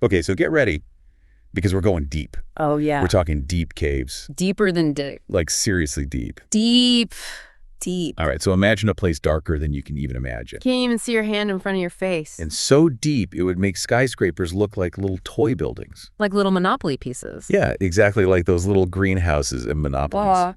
Okay, so get ready because we're going deep. Oh, yeah. We're talking deep caves. Deeper than deep. Like seriously deep. Deep. Deep. All right, so imagine a place darker than you can even imagine. Can't even see your hand in front of your face. And so deep, it would make skyscrapers look like little toy buildings. Like little Monopoly pieces. Yeah, exactly like those little greenhouses in Monopolies. Wow.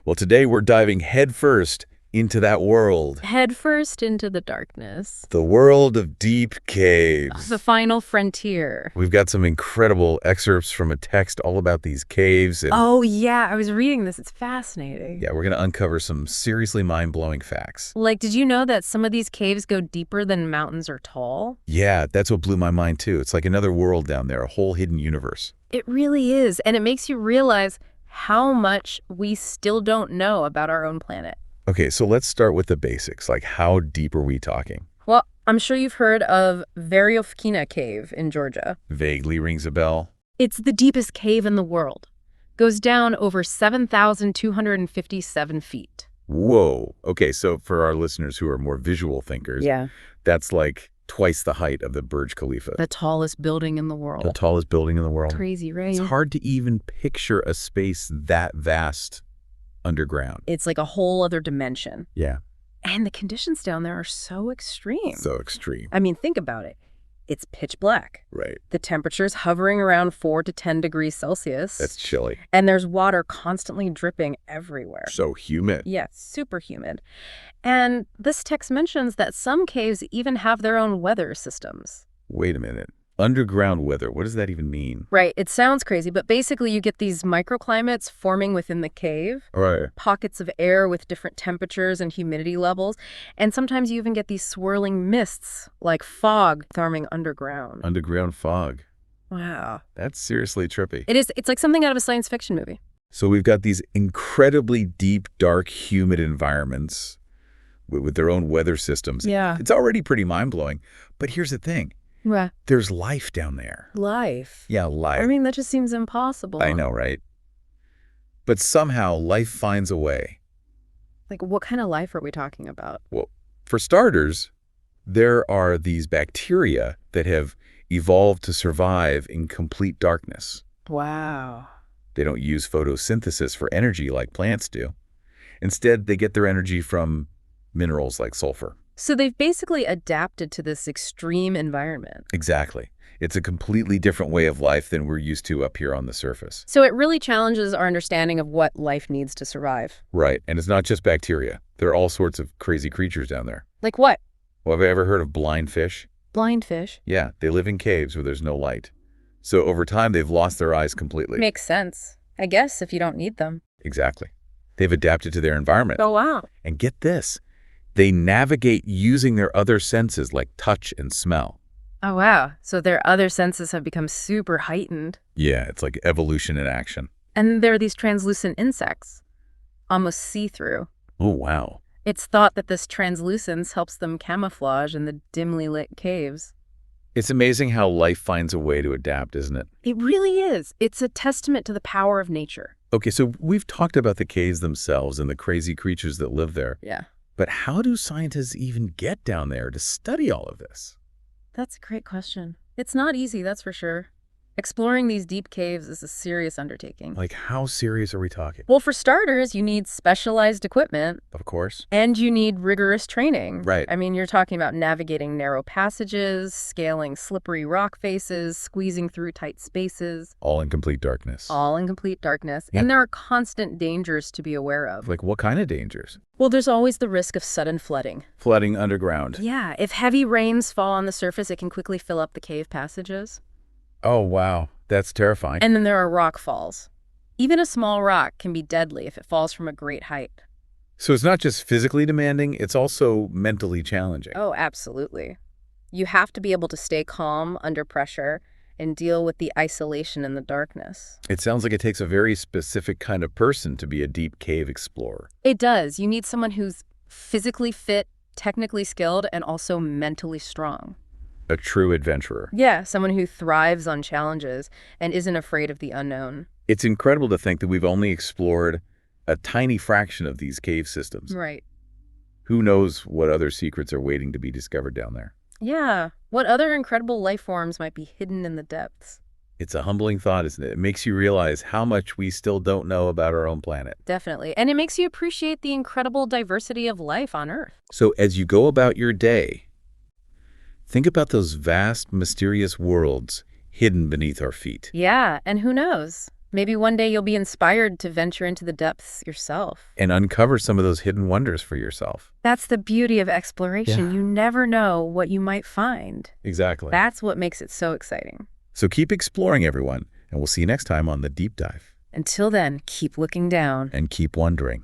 Well, today we're diving headfirst into that world. Head first into the darkness. The world of deep caves. The final frontier. We've got some incredible excerpts from a text all about these caves. And Oh, yeah. I was reading this. It's fascinating. yeah, we're going to uncover some seriously mind-blowing facts. Like, did you know that some of these caves go deeper than mountains are tall? Yeah, that's what blew my mind too. It's like another world down there, a whole hidden universe. It really is. And it makes you realize how much we still don't know about our own planet. Okay, so let's start with the basics. Like, how deep are we talking? Well, I'm sure you've heard of Veriofkina Cave in Georgia. Vaguely rings a bell. It's the deepest cave in the world. Goes down over 7,257 feet. Whoa. Okay, so for our listeners who are more visual thinkers, Yeah. that's like twice the height of the Burj Khalifa. The tallest building in the world. The tallest building in the world. Crazy, right? It's hard to even picture a space that vast underground. It's like a whole other dimension. Yeah. And the conditions down there are so extreme. So extreme. I mean, think about it. It's pitch black. Right. The temperature's hovering around 4 to 10 degrees Celsius. That's chilly. And there's water constantly dripping everywhere. So humid. Yeah, super humid. And this text mentions that some caves even have their own weather systems. Wait a minute. Underground weather, what does that even mean? Right, it sounds crazy, but basically you get these microclimates forming within the cave, Right. pockets of air with different temperatures and humidity levels, and sometimes you even get these swirling mists, like fog, forming underground. Underground fog. Wow. That's seriously trippy. It is. It's like something out of a science fiction movie. So we've got these incredibly deep, dark, humid environments with their own weather systems. Yeah. It's already pretty mind-blowing. But here's the thing. Yeah. There's life down there. Life. Yeah, life. I mean, that just seems impossible. I know, right? But somehow life finds a way. Like, what kind of life are we talking about? Well, for starters, there are these bacteria that have evolved to survive in complete darkness. Wow. They don't use photosynthesis for energy like plants do. Instead, they get their energy from minerals like sulfur. So they've basically adapted to this extreme environment. Exactly. It's a completely different way of life than we're used to up here on the surface. So it really challenges our understanding of what life needs to survive. Right. And it's not just bacteria. There are all sorts of crazy creatures down there. Like what? Well, have you ever heard of blind fish? Blind fish. Yeah, they live in caves where there's no light. So over time, they've lost their eyes completely. Makes sense. I guess if you don't need them. Exactly. They've adapted to their environment. Oh, wow. And get this, they navigate using their other senses like touch and smell. Oh, wow. So their other senses have become super heightened. Yeah, it's like evolution in action. And there are these translucent insects, almost see-through. Oh, wow. It's thought that this translucence helps them camouflage in the dimly lit caves. It's amazing how life finds a way to adapt, isn't it? It really is. It's a testament to the power of nature. Okay, so we've talked about the caves themselves and the crazy creatures that live there. Yeah. But how do scientists even get down there to study all of this? That's a great question. It's not easy, that's for sure. Exploring these deep caves is a serious undertaking. Like, how serious are we talking? Well, for starters, you need specialized equipment. Of course. And you need rigorous training. Right. I mean, you're talking about navigating narrow passages, scaling slippery rock faces, squeezing through tight spaces. All in complete darkness. All in complete darkness. Yeah. And there are constant dangers to be aware of. Like, what kind of dangers? Well, there's always the risk of sudden flooding. Flooding underground. Yeah, if heavy rains fall on the surface, it can quickly fill up the cave passages. Oh, wow. That's terrifying. And then there are rock falls. Even a small rock can be deadly if it falls from a great height. So it's not just physically demanding, it's also mentally challenging. Oh, absolutely. You have to be able to stay calm under pressure and deal with the isolation in the darkness. It sounds like it takes a very specific kind of person to be a deep cave explorer. It does. You need someone who's physically fit, technically skilled, and also mentally strong. A true adventurer. Yeah, someone who thrives on challenges and isn't afraid of the unknown. It's incredible to think that we've only explored a tiny fraction of these cave systems. Right. Who knows what other secrets are waiting to be discovered down there? Yeah. What other incredible life forms might be hidden in the depths? It's a humbling thought, isn't it? It makes you realize how much we still don't know about our own planet. Definitely. And it makes you appreciate the incredible diversity of life on Earth. So as you go about your day, think about those vast, mysterious worlds hidden beneath our feet. Yeah, and who knows? Maybe one day you'll be inspired to venture into the depths yourself. And uncover some of those hidden wonders for yourself. That's the beauty of exploration. Yeah. You never know what you might find. Exactly. That's what makes it so exciting. So keep exploring, everyone, and we'll see you next time on The Deep Dive. Until then, keep looking down. And keep wondering.